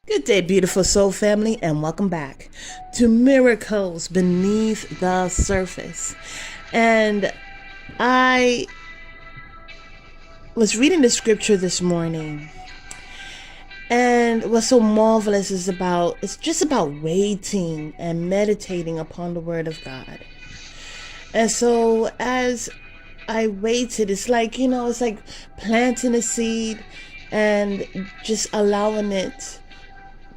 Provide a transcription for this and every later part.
Good day, beautiful soul family, and welcome back to Miracles Beneath the Surface. And I was reading the scripture this morning, and what's so marvelous is it's just about waiting and meditating upon the Word of God. And so as I waited, it's like planting a seed and just allowing it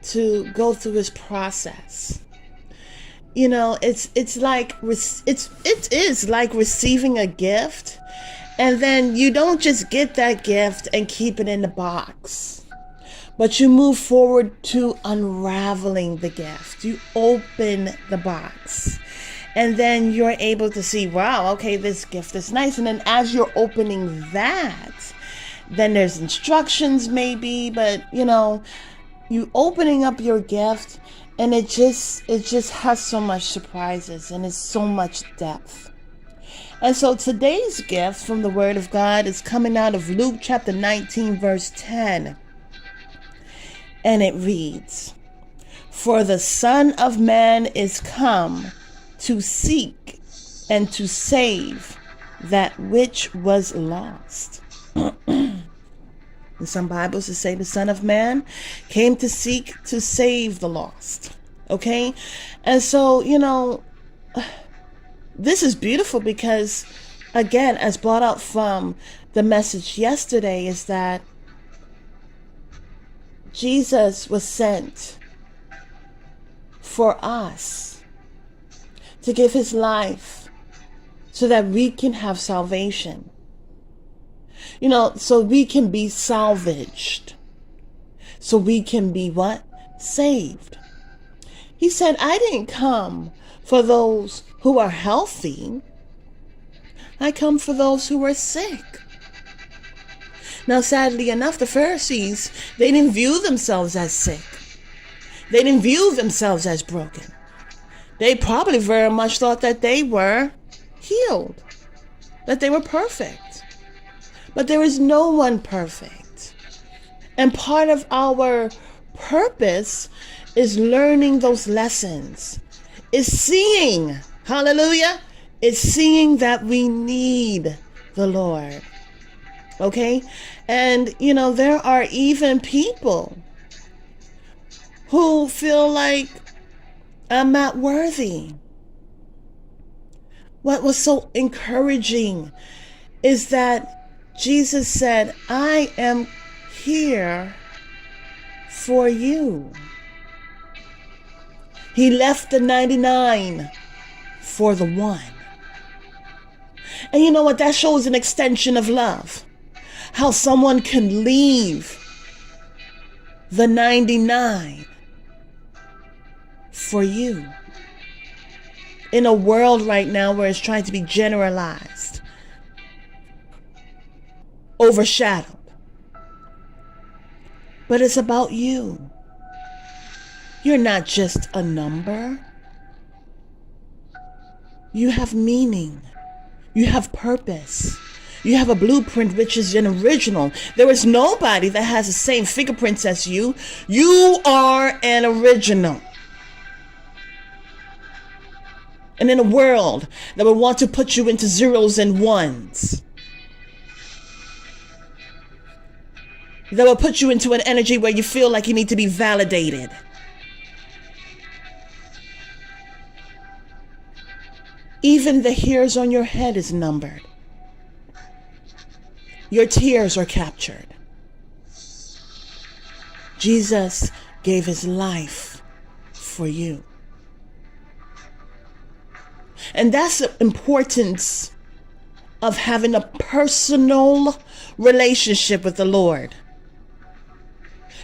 to go through this process. It is like receiving a gift, and then you don't just get that gift and keep it in the box, but you move forward to unraveling the gift. You open the box, and then you're able to see, wow, okay, this gift is nice. And then as you're opening that, then there's instructions maybe, but you opening up your gift, and it just has so much surprises, and it's so much depth. And so today's gift from the Word of God is coming out of Luke chapter 19, verse 10. And it reads, "For the Son of Man is come to seek and to save that which was lost." In some Bibles it say the Son of Man came to seek to save the lost. Okay? And so, this is beautiful because, again, as brought out from the message yesterday, is that Jesus was sent for us to give his life so that we can have salvation. So we can be salvaged. So we can be what? Saved. He said, I didn't come for those who are healthy. I come for those who are sick. Now, sadly enough, the Pharisees, they didn't view themselves as sick. They didn't view themselves as broken. They probably very much thought that they were healed, that they were perfect. But there is no one perfect. And part of our purpose is learning those lessons. Is seeing, hallelujah, is seeing that we need the Lord. Okay? And, there are even people who feel like I'm not worthy. What was so encouraging is that Jesus said, I am here for you. He left the 99 for the one. And you know what? That shows an extension of love. How someone can leave the 99 for you. In a world right now where it's trying to be generalized, overshadowed. But it's about you. You're not just a number. You have meaning. You have purpose. You have a blueprint which is an original. There is nobody that has the same fingerprints as you. You are an original. And in a world that would want to put you into zeros and ones, that will put you into an energy where you feel like you need to be validated. Even the hairs on your head is numbered. Your tears are captured. Jesus gave his life for you. And that's the importance of having a personal relationship with the Lord.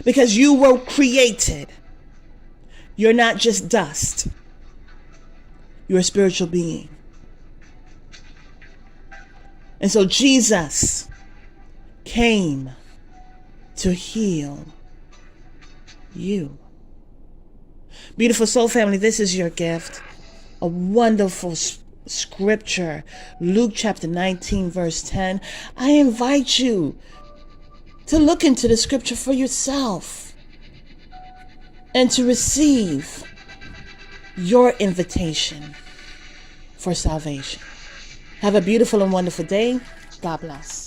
Because you were created. You're not just dust. You're a spiritual being. And so Jesus came to heal you. Beautiful soul family, this is your gift. A wonderful scripture, Luke chapter 19, verse 10. I invite you to look into the scripture for yourself. and to receive your invitation for salvation. Have a beautiful and wonderful day. God bless.